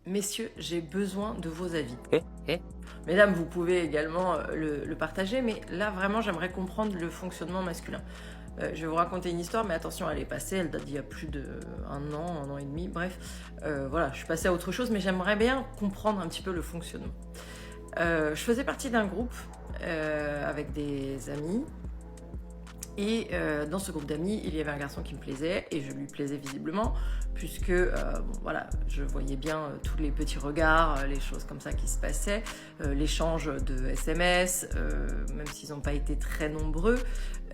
Messieurs, j'ai besoin de vos avis. Mesdames, vous pouvez également le partager, mais là, vraiment, j'aimerais comprendre le fonctionnement masculin. Je vais vous raconter une histoire, mais attention, elle est passée, elle date d'il y a plus d'un an et demi, bref. Voilà, je suis passée à autre chose, mais j'aimerais bien comprendre un petit peu le fonctionnement. Je faisais partie d'un groupe avec des amis. Et dans ce groupe d'amis, il y avait un garçon qui me plaisait, et je lui plaisais visiblement, puisque bon, voilà, je voyais bien tous les petits regards, les choses comme ça qui se passaient, l'échange de SMS, même s'ils n'ont pas été très nombreux,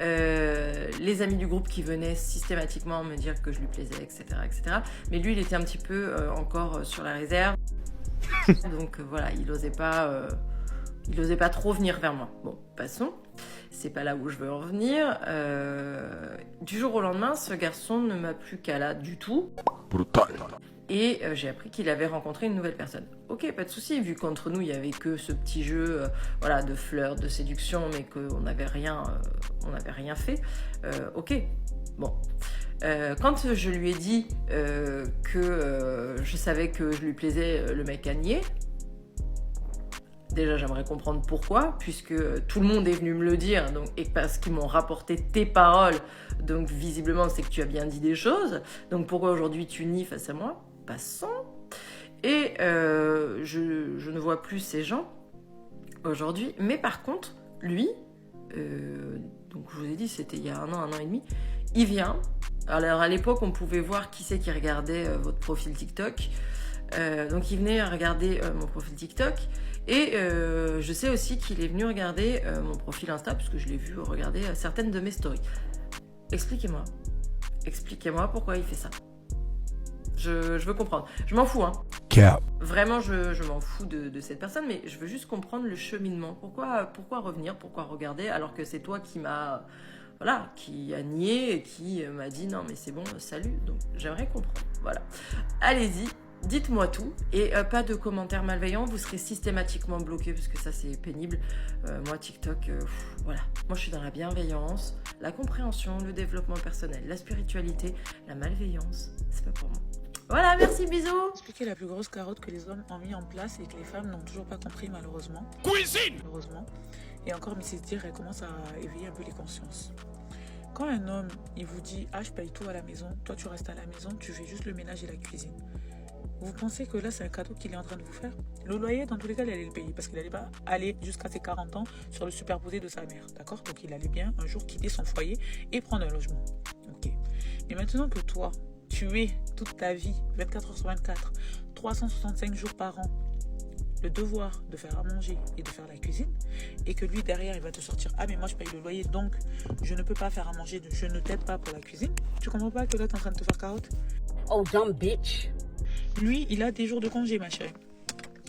les amis du groupe qui venaient systématiquement me dire que je lui plaisais, etc. etc. Mais lui, il était un petit peu encore sur la réserve, donc voilà, il n'osait pas trop venir vers moi. Bon, passons. C'est pas là où je veux en revenir. Du jour au lendemain, ce garçon ne m'a plus qu'à là du tout. Brutal. Et j'ai appris qu'il avait rencontré une nouvelle personne. Ok, pas de souci, vu qu'entre nous, il y avait que ce petit jeu voilà, de flirt, de séduction, mais qu'on n'avait rien fait. Ok, bon. Quand je lui ai dit que je savais que je lui plaisais, le mec a nié. Déjà, j'aimerais comprendre pourquoi, puisque tout le monde est venu me le dire, donc, et parce qu'ils m'ont rapporté tes paroles, donc visiblement, c'est que tu as bien dit des choses. Donc pourquoi aujourd'hui tu nies face à moi? Passons. Et je ne vois plus ces gens aujourd'hui, mais par contre, lui, donc je vous ai dit, c'était il y a un an et demi, il vient. Alors à l'époque, on pouvait voir qui c'est qui regardait votre profil TikTok. Donc il venait regarder mon profil TikTok. Et je sais aussi qu'il est venu regarder mon profil Insta, puisque je l'ai vu regarder certaines de mes stories. Expliquez-moi. Expliquez-moi pourquoi il fait ça. Je veux comprendre. Je m'en fous, hein. Cap. Vraiment, je m'en fous de cette personne, mais je veux juste comprendre le cheminement. Pourquoi revenir, pourquoi regarder, alors que c'est toi qui m'a... Voilà, qui a nié et qui m'a dit non mais c'est bon, salut. Donc j'aimerais comprendre. Voilà. Allez-y. Dites-moi tout, et pas de commentaires malveillants, vous serez systématiquement bloqué, parce que ça c'est pénible. Moi TikTok, voilà. Moi je suis dans la bienveillance, la compréhension, le développement personnel, la spiritualité, la malveillance, c'est pas pour moi. Voilà, merci, bisous. Expliquer la plus grosse carotte que les hommes ont mis en place et que les femmes n'ont toujours pas compris malheureusement. Cuisine. Malheureusement. Et encore, mais c'est dire, elle commence à éveiller un peu les consciences. Quand un homme, il vous dit, ah je paye tout à la maison, toi tu restes à la maison, tu fais juste le ménage et la cuisine. Vous pensez que là, c'est un cadeau qu'il est en train de vous faire? Le loyer, dans tous les cas, il allait le payer parce qu'il n'allait pas aller jusqu'à ses 40 ans sur le superposé de sa mère. D'accord? Donc, il allait bien un jour quitter son foyer et prendre un logement. Ok. Mais maintenant que toi, tu es toute ta vie, 24 heures sur 24, 365 jours par an, le devoir de faire à manger et de faire la cuisine, et que lui, derrière, il va te sortir, ah, mais moi, je paye le loyer, donc je ne peux pas faire à manger, je ne t'aide pas pour la cuisine. Tu comprends pas que là, tu es en train de te faire carotte? Oh, dumb bitch. Lui, il a des jours de congé, ma chérie.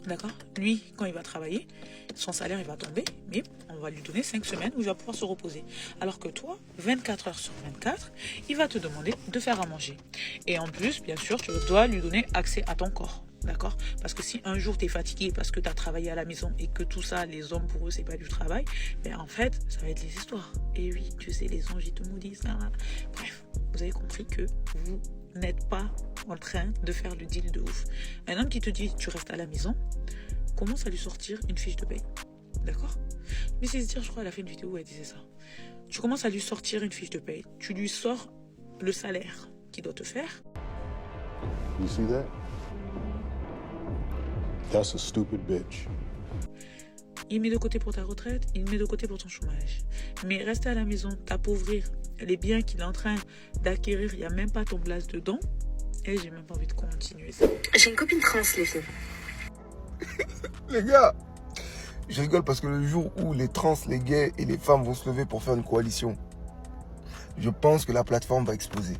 D'accord? Lui, quand il va travailler, son salaire, il va tomber, mais on va lui donner 5 semaines où il va pouvoir se reposer. Alors que toi, 24 heures sur 24, il va te demander de faire à manger. Et en plus, bien sûr, tu dois lui donner accès à ton corps. D'accord? Parce que si un jour tu es fatigué parce que tu as travaillé à la maison et que tout ça, les hommes, pour eux, c'est pas du travail, mais en fait, ça va être les histoires. Et oui, tu sais, les anges, ils te maudissent. Bref, vous avez compris que vous n'êtes pas en train de faire le deal de ouf. Un homme qui te dit tu restes à la maison, commence à lui sortir une fiche de paye. D'accord? Mais c'est dire, je crois, elle a fait une vidéo où elle disait ça. Tu commences à lui sortir une fiche de paye. Tu lui sors le salaire qu'il doit te faire. You see that? That's a stupid bitch. Il met de côté pour ta retraite, il met de côté pour ton chômage. Mais rester à la maison, t'appauvrir les biens qu'il est en train d'acquérir, il n'y a même pas ton place dedans. Et j'ai même pas envie de continuer ça. J'ai une copine trans, les filles. Les gars, je rigole parce que le jour où les trans, les gays et les femmes vont se lever pour faire une coalition, je pense que la plateforme va exploser.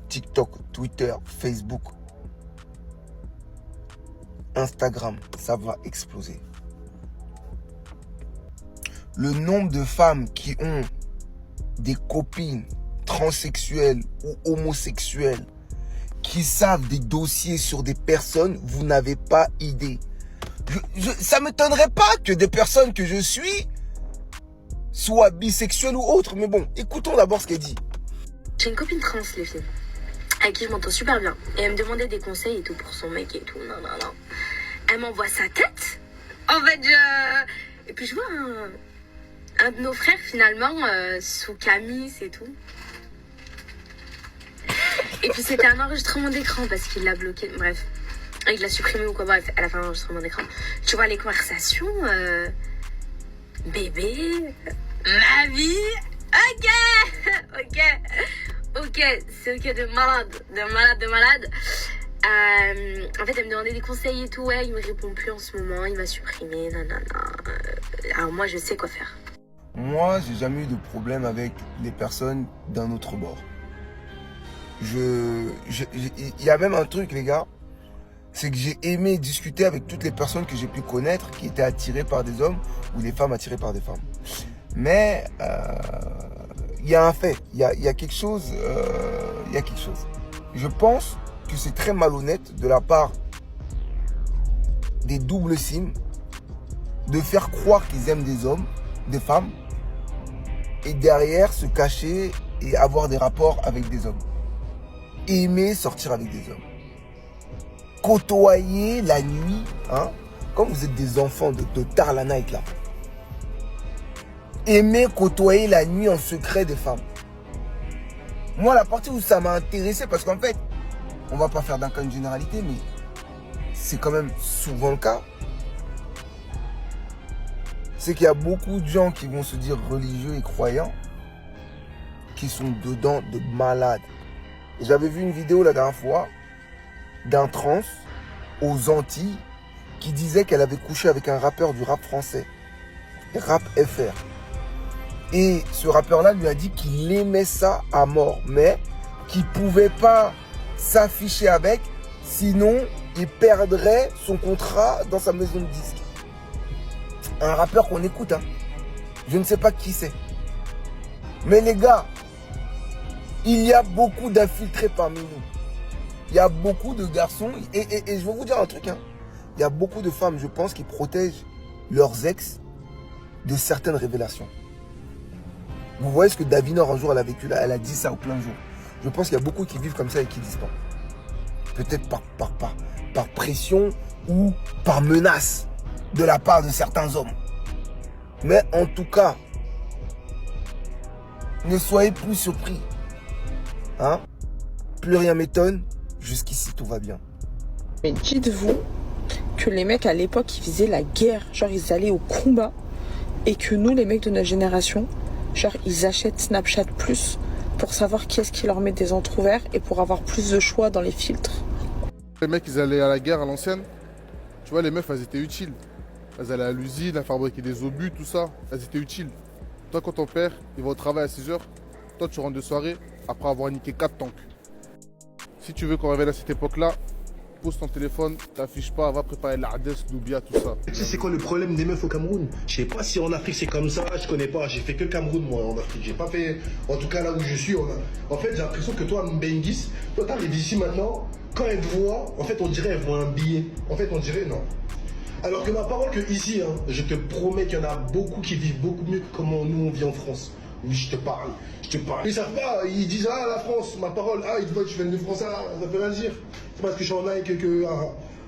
TikTok, Twitter, Facebook, Instagram, ça va exploser. Le nombre de femmes qui ont des copines transsexuelles ou homosexuelles qui savent des dossiers sur des personnes, vous n'avez pas idée. Ça ne m'étonnerait pas que des personnes que je suis soient bisexuelles ou autres. Mais bon, écoutons d'abord ce qu'elle dit. J'ai une copine trans, les filles. avec qui je m'entends super bien. Et elle me demandait des conseils et tout pour son mec et tout. Non. Elle m'envoie sa tête. En fait, et puis je vois un de nos frères finalement sous Camille et tout. Et puis c'était un enregistrement d'écran parce qu'il l'a bloqué. Bref, il l'a supprimé ou quoi. Bref, elle a fait un enregistrement d'écran. Tu vois les conversations. Bébé, ma vie. Ok, c'est ok de malade. En fait, elle me demandait des conseils et tout. Ouais, il me répond plus en ce moment, il va supprimer, alors moi, je sais quoi faire. Moi, j'ai jamais eu de problème avec les personnes d'un autre bord. Il y a même un truc, les gars, c'est que j'ai aimé discuter avec toutes les personnes que j'ai pu connaître qui étaient attirées par des hommes ou des femmes attirées par des femmes. Mais il y a un fait, il y a quelque chose. Je pense que c'est très malhonnête de la part des doubles sims de faire croire qu'ils aiment des hommes, des femmes, et derrière se cacher et avoir des rapports avec des hommes. Aimer sortir avec des hommes. Côtoyer la nuit, hein, comme vous êtes des enfants de tard la night là. Aimer côtoyer la nuit en secret des femmes. Moi, la partie où ça m'a intéressé, parce qu'en fait, on va pas faire d'un cas une généralité, mais c'est quand même souvent le cas. C'est qu'il y a beaucoup de gens qui vont se dire religieux et croyants, qui sont dedans de malades. J'avais vu une vidéo la dernière fois d'un trans aux Antilles qui disait qu'elle avait couché avec un rappeur du rap français, Rap FR. Et ce rappeur-là lui a dit qu'il aimait ça à mort, mais qu'il ne pouvait pas s'afficher avec, sinon il perdrait son contrat dans sa maison de disques. Un rappeur qu'on écoute, hein. Je ne sais pas qui c'est. Mais les gars, il y a beaucoup d'infiltrés parmi nous. Il y a beaucoup de garçons, et je vais vous dire un truc, hein. Il y a beaucoup de femmes, je pense, qui protègent leurs ex de certaines révélations. Vous voyez ce que Davinor un jour elle a vécu là, elle a dit ça au plein jour. Je pense qu'il y a beaucoup qui vivent comme ça et qui disent pas. Peut-être par pression ou par menace de la part de certains hommes. Mais en tout cas, ne soyez plus surpris. Hein? Plus rien m'étonne, jusqu'ici tout va bien. Mais dites-vous que les mecs à l'époque ils faisaient la guerre, genre ils allaient au combat, et que nous les mecs de notre génération, genre ils achètent Snapchat Plus pour savoir qui est-ce qui leur met des entrouverts et pour avoir plus de choix dans les filtres. Les mecs ils allaient à la guerre à l'ancienne, tu vois les meufs elles étaient utiles. Elles allaient à l'usine, elles fabriquaient des obus, tout ça, elles étaient utiles. Toi quand ton père il va au travail à 6h, toi tu rentres de soirée après avoir niqué 4 tanks. Si tu veux qu'on révèle à cette époque-là, pose ton téléphone, t'affiche pas, va préparer l'Ardes, l'Oubia, tout ça. Tu sais c'est quoi le problème des meufs au Cameroun? Je sais pas si en Afrique c'est comme ça, je connais pas, j'ai fait que Cameroun moi en Afrique, j'ai pas fait, en tout cas là où je suis, en fait j'ai l'impression que toi Mbengis, toi t'arrives d'ici maintenant, quand elle te voit, en fait on dirait elle voit un billet, en fait on dirait non. Alors que ma parole que ici, hein, je te promets qu'il y en a beaucoup qui vivent beaucoup mieux que comment nous on vit en France. Oui, je te parle. Ils savent pas, ils disent ah la France, ma parole, ah ils te voient que je viens de France, ça veut rien dire. C'est parce que je suis en Nike que.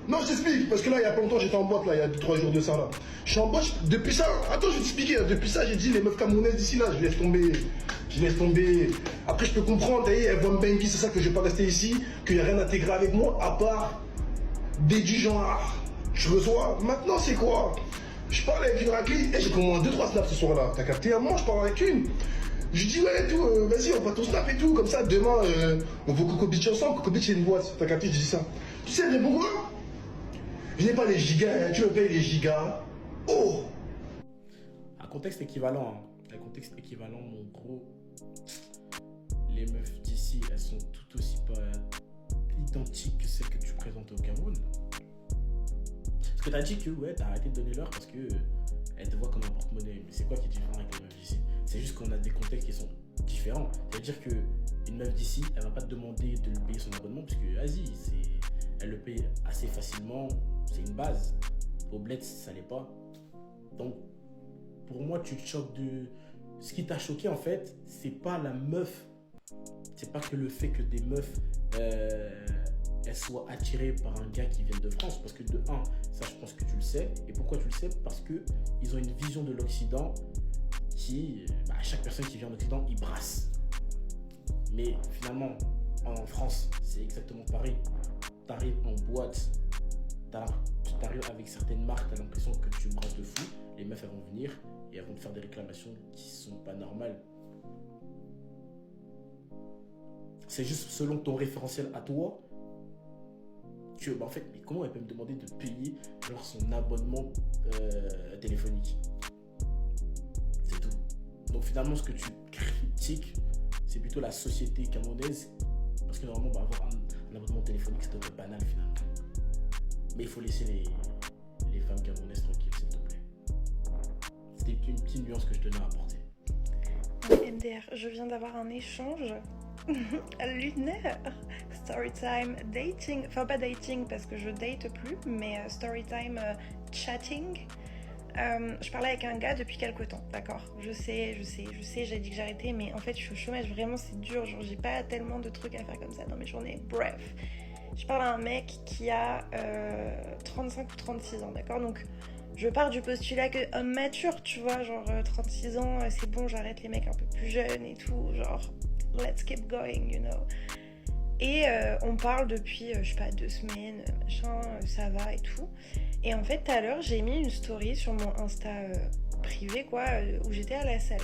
Non, je t'explique, parce que là il y a pas longtemps j'étais en boîte, là, il y a 3 jours de ça là. Je suis en boîte, depuis ça, attends, je vais t'expliquer, depuis ça j'ai dit les meufs camerounaises d'ici là, je laisse tomber. Après je peux comprendre, elles voient Mbengi, c'est ça que je vais pas rester ici, qu'il n'y a rien intégré avec moi, à part des du genre. Je reçois, maintenant c'est quoi? Je parle avec une raclée, et j'ai au moins 2-3 snaps ce soir-là. T'as capté un moment, je parle avec une. Je dis ouais tout, vas-y on va ton snap et tout, comme ça demain on va Coco Beach ensemble, Coco Beach c'est une boîte, t'as capté, je dis ça. Tu sais mais pourquoi? Je n'ai pas les gigas, hein, tu me payes les gigas. Oh! Un contexte équivalent, mon gros, les meufs d'ici elles sont tout aussi pas identiques que celles que tu présentes au Cameroun. Parce que t'as dit que ouais, t'as arrêté de donner l'heure parce que elle te voit comme un porte-monnaie. Mais c'est quoi qui est différent avec les meufs d'ici? C'est juste qu'on a des contextes qui sont différents. C'est-à-dire qu'une meuf d'ici, elle va pas te demander de lui payer son abonnement parce que vas-y, elle le paye assez facilement. C'est une base. Au bled, ça l'est pas. Donc, pour moi, tu te choques de... Ce qui t'a choqué, en fait, c'est pas la meuf C'est pas que le fait que des meufs elles soient attirées par un gars qui vient de France, parce que de un, ça je pense que tu le sais. Et pourquoi tu le sais? Parce que ils ont une vision de l'Occident qui, chaque personne qui vient d'Occident, il brasse. Mais finalement, en France, c'est exactement pareil. T'arrives en boîte, t'arrives avec certaines marques, t'as l'impression que tu brasses de fou. Les meufs, elles vont venir et elles vont te faire des réclamations qui sont pas normales. C'est juste selon ton référentiel à toi que, en fait, mais comment elle peut me demander de payer genre son abonnement téléphonique? C'est tout. Donc finalement, ce que tu critiques, c'est plutôt la société camerounaise, parce que normalement, avoir un abonnement téléphonique, c'est tout banal finalement. Mais il faut laisser les femmes camerounaises tranquilles, s'il te plaît. C'était une petite nuance que je tenais à apporter. MDR, je viens d'avoir un échange lunaire. Storytime dating, enfin pas dating parce que je date plus, mais storytime chatting. Je parlais avec un gars depuis quelques temps, d'accord. Je sais, j'ai dit que j'arrêtais, mais en fait je suis au chômage, vraiment c'est dur, genre j'ai pas tellement de trucs à faire comme ça dans mes journées. Bref, je parle à un mec qui a 35 ou 36 ans, d'accord. Donc je pars du postulat que homme mature, tu vois, genre 36 ans, c'est bon, j'arrête les mecs un peu plus jeunes et tout, genre let's keep going, you know. Et on parle depuis, je sais pas, 2 semaines, machin, ça va et tout. Et en fait, tout à l'heure, j'ai mis une story sur mon Insta privé, quoi, où j'étais à la salle.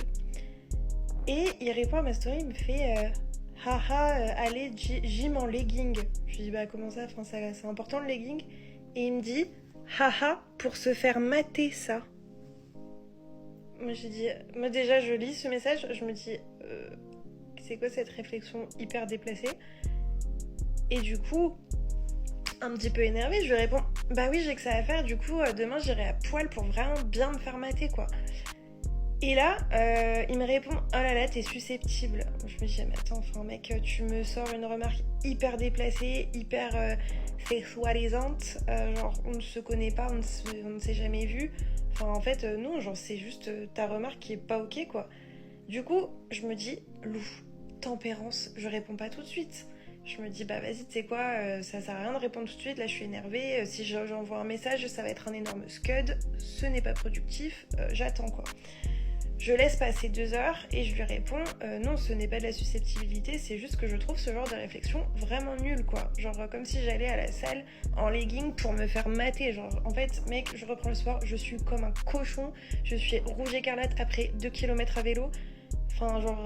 Et il répond à ma story, il me fait haha, allez, gym en legging. Je lui dis, bah comment ça, enfin, c'est important le legging. Et il me dit, haha, pour se faire mater ça. Moi, j'ai dit, moi déjà, je lis ce message, je me dis, c'est quoi cette réflexion hyper déplacée? Et du coup, un petit peu énervée, je lui réponds, bah oui, j'ai que ça à faire, du coup, demain, j'irai à poil pour vraiment bien me faire mater, quoi. Et là, il me répond, oh là là, t'es susceptible. Je me dis, mais attends, enfin, mec, tu me sors une remarque hyper déplacée, hyper sexualisante, genre, on ne se connaît pas, on ne s'est jamais vu. Enfin, en fait, non, genre, c'est juste ta remarque qui est pas ok, quoi. Du coup, je me dis, Lou, tempérance, je réponds pas tout de suite. Je me dis, bah vas-y, tu sais quoi, ça sert à rien de répondre tout de suite, là je suis énervée, si j'envoie un message, ça va être un énorme scud, ce n'est pas productif, j'attends quoi. Je laisse passer 2 heures et je lui réponds, non, ce n'est pas de la susceptibilité, c'est juste que je trouve ce genre de réflexion vraiment nulle, quoi. Genre comme si j'allais à la salle en legging pour me faire mater, genre en fait, mec, je reprends le sport, je suis comme un cochon, je suis rouge écarlate après 2 km à vélo. Enfin, genre,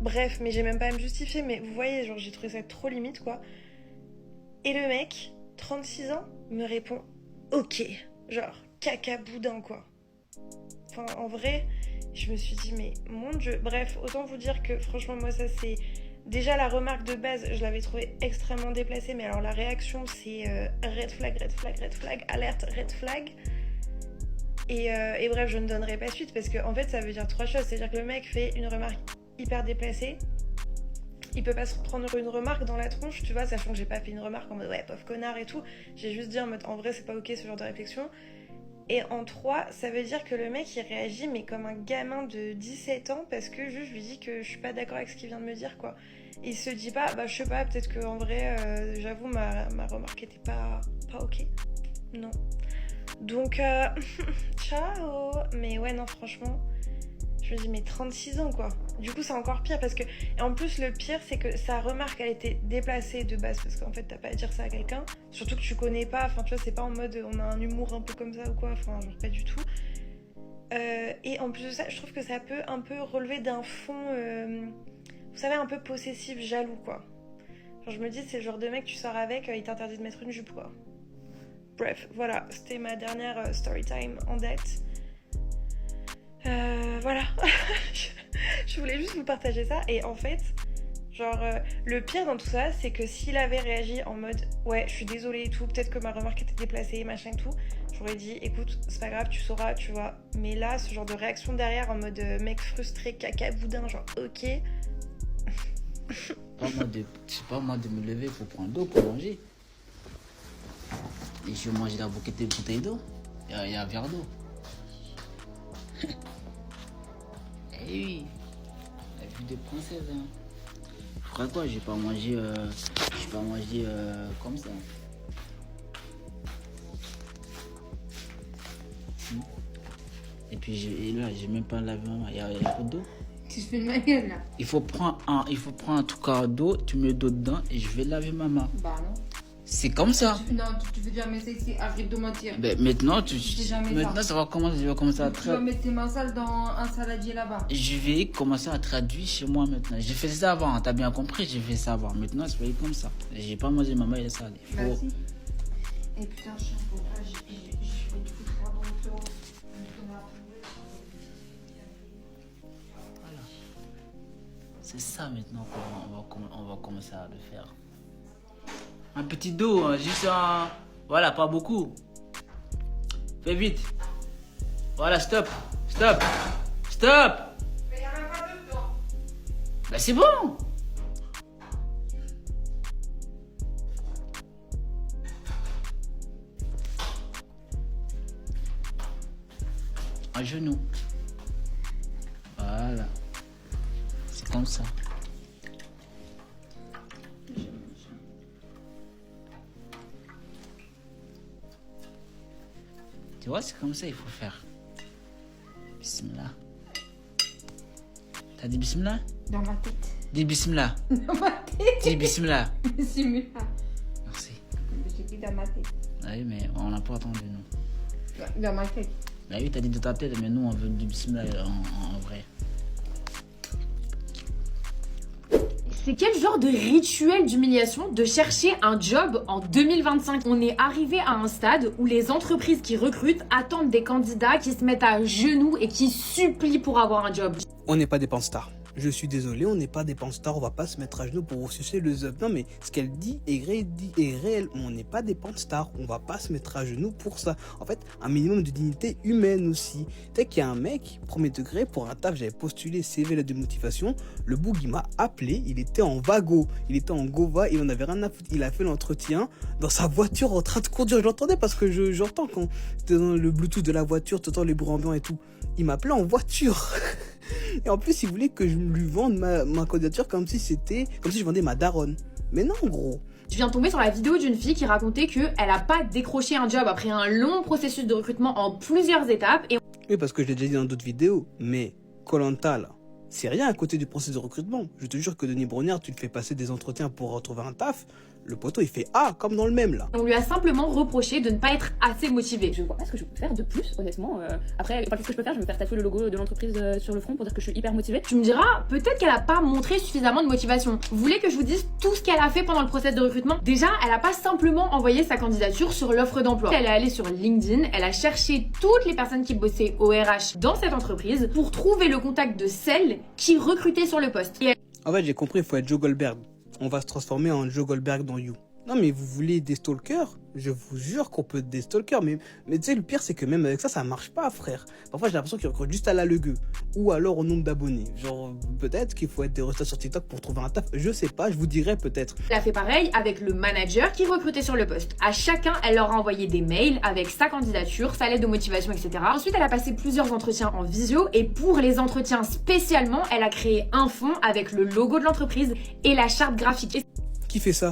bref, mais j'ai même pas à me justifier, mais vous voyez, genre, j'ai trouvé ça trop limite, quoi. Et le mec, 36 ans, me répond, ok, genre, caca boudin, quoi. Enfin, en vrai, je me suis dit, mais mon Dieu, bref, autant vous dire que, franchement, moi, ça, c'est... Déjà, la remarque de base, je l'avais trouvée extrêmement déplacée, mais alors la réaction, c'est red flag, red flag, red flag, alerte, red flag. Et bref, je ne donnerai pas suite parce que en fait ça veut dire 3 choses. C'est-à-dire que le mec fait une remarque hyper déplacée. Il peut pas se prendre une remarque dans la tronche, tu vois, sachant que j'ai pas fait une remarque en mode ouais, pauvre connard et tout. J'ai juste dit en mode en vrai c'est pas ok ce genre de réflexion. Et en 3, ça veut dire que le mec il réagit mais comme un gamin de 17 ans parce que juste je lui dis que je suis pas d'accord avec ce qu'il vient de me dire, quoi. Il se dit pas, bah je sais pas, peut-être que en vrai, j'avoue ma remarque était pas ok. Non. Donc, ciao. Mais ouais, non, franchement, je me dis, mais 36 ans, quoi. Du coup, c'est encore pire parce que... Et en plus, le pire, c'est que sa remarque, elle était déplacée de base parce qu'en fait, t'as pas à dire ça à quelqu'un. Surtout que tu connais pas, enfin, tu vois, c'est pas en mode on a un humour un peu comme ça ou quoi, enfin, genre pas du tout. Et en plus de ça, je trouve que ça peut un peu relever d'un fond, vous savez, un peu possessif, jaloux, quoi. Genre, je me dis, c'est le genre de mec, tu sors avec, il t'interdit de mettre une jupe, quoi. Bref, voilà, c'était ma dernière story time en date. Voilà, je voulais juste vous partager ça. Et en fait, genre, le pire dans tout ça, c'est que s'il avait réagi en mode ouais, je suis désolée et tout, peut-être que ma remarque était déplacée, machin et tout, j'aurais dit écoute, c'est pas grave, tu sauras, tu vois. Mais là, ce genre de réaction derrière en mode mec frustré, caca boudin, genre ok. C'est pas moi de me lever pour prendre d'eau pour manger. Et je mange la bouteille d'eau. Il y a un verre d'eau. Eh oui, la vie de princesse, hein. Après quoi, j'ai pas mangé comme ça. Et puis j'ai même pas lavé maman. Il y a pas d'eau. Tu te fais de ma gueule là. Il faut prendre un tout quart d'eau, tu mets d'eau dedans et je vais laver ma main. Bah non. C'est comme ça. Non, tu fais jamais ça ici, arrête de mentir. Ben, maintenant, ça. Ça va commencer, je vais commencer à Tu vas mettre tes mains sales dans un saladier là-bas. Je vais commencer à traduire chez moi maintenant. J'ai fait ça avant, t'as bien compris, j'ai fait ça avant. Maintenant, c'est pas comme ça. J'ai pas mangé ma main et ça. Merci. Et putain, je vais te foutre là dans le bureau. Voilà. C'est ça maintenant qu'on va commencer à le faire. Un petit dos, hein, juste un... Voilà, pas beaucoup. Fais vite. Voilà, stop. Stop. Stop. Mais il n'y a même pas de temps. Bah c'est bon. À genoux. Voilà. C'est comme ça. Tu vois, c'est comme ça il faut faire. Bismillah. T'as dit bismillah? Dans ma tête. Dis bismillah. Dans ma tête. Dis bismillah. Bismillah. Merci. J'ai dit dans ma tête. Ah oui, mais on n'a pas entendu, nous. Dans ma tête. Bah oui, t'as dit de ta tête, mais nous, on veut du bismillah en vrai. C'est quel genre de rituel d'humiliation de chercher un job en 2025? On est arrivé à un stade où les entreprises qui recrutent attendent des candidats qui se mettent à genoux et qui supplient pour avoir un job. On n'est pas des stars. Je suis désolé, on n'est pas des stars, on va pas se mettre à genoux pour sucer le zub. Non mais ce qu'elle dit est réel, on n'est pas des stars, on va pas se mettre à genoux pour ça. En fait, un minimum de dignité humaine aussi. Tu sais qu'il y a un mec, premier degré, pour un taf, j'avais postulé CV lettre de motivation, le boug il m'a appelé, il était en Vago, il était en Gova, il en avait rien à foutre, il a fait l'entretien dans sa voiture en train de conduire, j'entendais parce que j'entends quand t'es dans le Bluetooth de la voiture, t'entends les bruits ambiants et tout. Il m'appelait en voiture. Et en plus, il voulait que je lui vende ma candidature comme si je vendais ma daronne. Mais non, gros. Je viens de tomber sur la vidéo d'une fille qui racontait qu'elle n'a pas décroché un job après un long processus de recrutement en plusieurs étapes. Et... Oui, parce que je l'ai déjà dit dans d'autres vidéos, mais Koh-Lanta, là, c'est rien à côté du processus de recrutement. Je te jure que Denis Brognard, tu le fais passer des entretiens pour retrouver un taf. Le poteau, il fait A, comme dans le même, là. On lui a simplement reproché de ne pas être assez motivé. Je vois pas ce que je peux faire de plus, honnêtement. Après, qu'est-ce que je peux faire? Je vais me faire tatouer le logo de l'entreprise sur le front pour dire que je suis hyper motivée. Tu me diras, peut-être qu'elle a pas montré suffisamment de motivation. Vous voulez que je vous dise tout ce qu'elle a fait pendant le process de recrutement? Déjà, elle a pas simplement envoyé sa candidature sur l'offre d'emploi. Elle est allée sur LinkedIn, elle a cherché toutes les personnes qui bossaient au RH dans cette entreprise pour trouver le contact de celles qui recrutaient sur le poste. En fait, j'ai compris, il faut être Joe Goldberg. On va se transformer en Joe Goldberg dans You. Non mais vous voulez des stalkers? Je vous jure qu'on peut être des stalkers, mais tu sais le pire c'est que même avec ça marche pas, frère. Parfois j'ai l'impression qu'ils recrutent juste à la legueux ou alors au nombre d'abonnés. Genre peut-être qu'il faut être des restats sur TikTok pour trouver un taf, je sais pas, je vous dirai peut-être. Elle a fait pareil avec le manager qui recrutait sur le poste. À chacun, elle leur a envoyé des mails avec sa candidature, sa lettre de motivation, etc. Ensuite, elle a passé plusieurs entretiens en visio et pour les entretiens spécialement, elle a créé un fond avec le logo de l'entreprise et la charte graphique. Qui fait ça?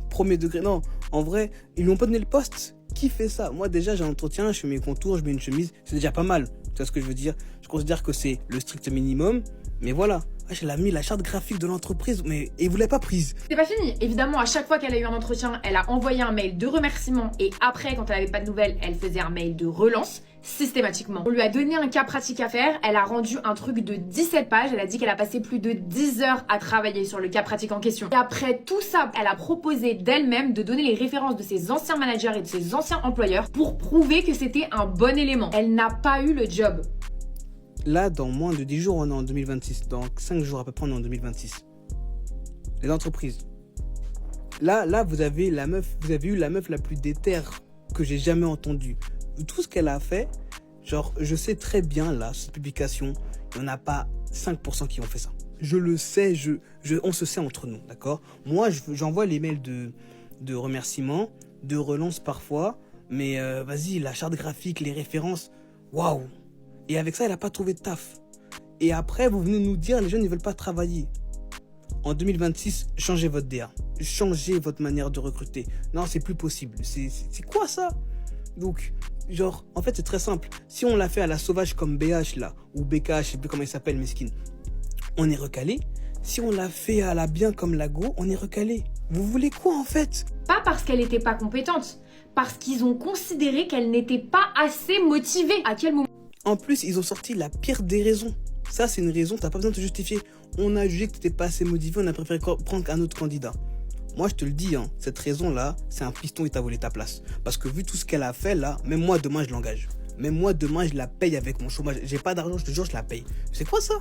Premier degré, non, en vrai, ils lui ont pas donné le poste. Qui fait ça? Moi déjà j'ai un entretien, je fais mes contours, je mets une chemise, c'est déjà pas mal. Tu vois ce que je veux dire? Je considère que c'est le strict minimum, mais voilà. Elle a mis la charte graphique de l'entreprise, mais et vous l'avez pas prise. C'est pas fini. Évidemment, à chaque fois qu'elle a eu un entretien, elle a envoyé un mail de remerciement et après, quand elle avait pas de nouvelles, elle faisait un mail de relance. Systématiquement. On lui a donné un cas pratique à faire, elle a rendu un truc de 17 pages, elle a dit qu'elle a passé plus de 10 heures à travailler sur le cas pratique en question. Et après tout ça, elle a proposé d'elle-même de donner les références de ses anciens managers et de ses anciens employeurs pour prouver que c'était un bon élément. Elle n'a pas eu le job. Là, dans moins de 10 jours, on est en 2026. Dans 5 jours à peu près, on est en 2026. Les entreprises. Là, vous avez eu la meuf la plus déterre que j'ai jamais entendue. Tout ce qu'elle a fait, genre, je sais très bien, là, cette publication, il n'y en a pas 5% qui ont fait ça. Je le sais, on se sait entre nous, d'accord? Moi, j'envoie les mails de remerciements, de relance parfois, mais vas-y, la charte graphique, les références, waouh! Et avec ça, elle n'a pas trouvé de taf. Et après, vous venez nous dire, les jeunes, ils veulent pas travailler. en 2026, changez votre DA. Changez votre manière de recruter. Non, c'est plus possible. C'est quoi ça? Donc, genre, en fait, c'est très simple. Si on l'a fait à la sauvage comme BH, là, ou BK, je sais plus comment il s'appelle, mesquine, on est recalé. Si on l'a fait à la bien comme la go, on est recalé. Vous voulez quoi, en fait? Pas parce qu'elle n'était pas compétente, parce qu'ils ont considéré qu'elle n'était pas assez motivée. À quel moment? En plus, ils ont sorti la pire des raisons. Ça, c'est une raison, t'as pas besoin de te justifier. On a jugé que t'étais pas assez motivé, on a préféré prendre qu'un autre candidat. Moi, je te le dis, hein, cette raison-là, c'est un piston et t'as volé ta place. Parce que vu tout ce qu'elle a fait, là, même moi, demain, je l'engage. Même moi, demain, je la paye avec mon chômage. J'ai pas d'argent, je te jure, je la paye. C'est quoi ça?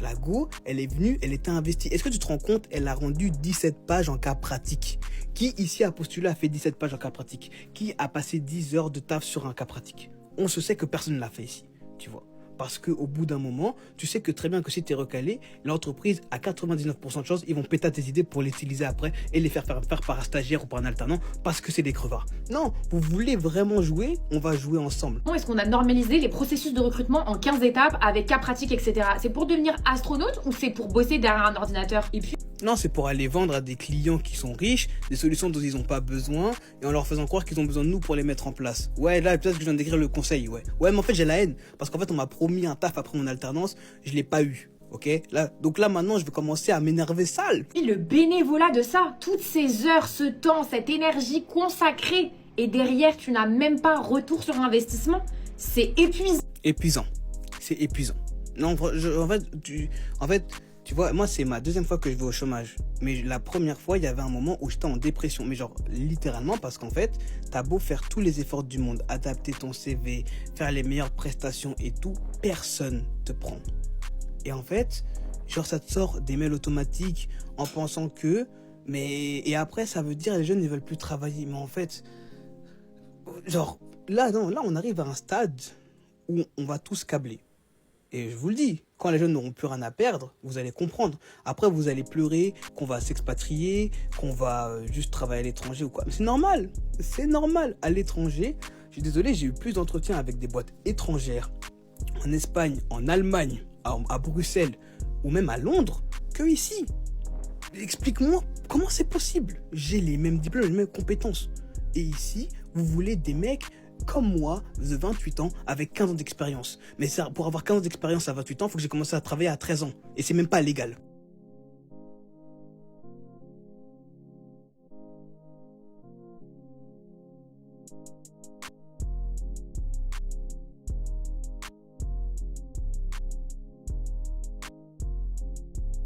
La go, elle est venue, elle était investie. Est-ce que tu te rends compte, elle a rendu 17 pages en cas pratique. Qui ici a postulé a fait 17 pages en cas pratique? Qui a passé 10 heures de taf sur un cas pratique? On se sait que personne ne l'a fait ici, tu vois. Parce qu'au bout d'un moment, tu sais que très bien que si tu es recalé, l'entreprise, à 99% de chances, ils vont péter tes idées pour l'utiliser après et les faire par un stagiaire ou par un alternant parce que c'est des crevards. Non, vous voulez vraiment jouer, on va jouer ensemble. Est-ce qu'on a normalisé les processus de recrutement en 15 étapes avec cas pratique, etc. C'est pour devenir astronaute ou c'est pour bosser derrière un ordinateur? Et puis... Non, c'est pour aller vendre à des clients qui sont riches, des solutions dont ils n'ont pas besoin, et en leur faisant croire qu'ils ont besoin de nous pour les mettre en place. Ouais, là, peut-être que je viens d'écrire le conseil, ouais. Ouais, mais en fait, j'ai la haine, parce qu'en fait, on m'a promis un taf après mon alternance, je l'ai pas eu, ok? Donc là, maintenant, je vais commencer à m'énerver sale. Et le bénévolat de ça, toutes ces heures, ce temps, cette énergie consacrée, et derrière, tu n'as même pas retour sur investissement, c'est épuisant. Épuisant. C'est épuisant. Non, en fait, tu vois, moi, c'est ma deuxième fois que je vais au chômage. Mais la première fois, il y avait un moment où j'étais en dépression. Mais genre, littéralement, parce qu'en fait, t'as beau faire tous les efforts du monde, adapter ton CV, faire les meilleures prestations et tout, personne te prend. Et en fait, genre, ça te sort des mails automatiques en pensant que... Et après, ça veut dire les jeunes ne veulent plus travailler. Mais en fait, genre, là, on arrive à un stade où on va tous câbler. Et je vous le dis, quand les jeunes n'auront plus rien à perdre, vous allez comprendre. Après, vous allez pleurer qu'on va s'expatrier, qu'on va juste travailler à l'étranger ou quoi. Mais c'est normal, c'est normal. À l'étranger, je suis désolé, j'ai eu plus d'entretiens avec des boîtes étrangères, en Espagne, en Allemagne, à Bruxelles, ou même à Londres, que ici. Explique-moi, comment c'est possible? J'ai les mêmes diplômes, les mêmes compétences. Et ici, vous voulez des mecs comme moi, de 28 ans, avec 15 ans d'expérience. Mais ça, pour avoir 15 ans d'expérience à 28 ans, il faut que j'ai commencé à travailler à 13 ans. Et c'est même pas légal.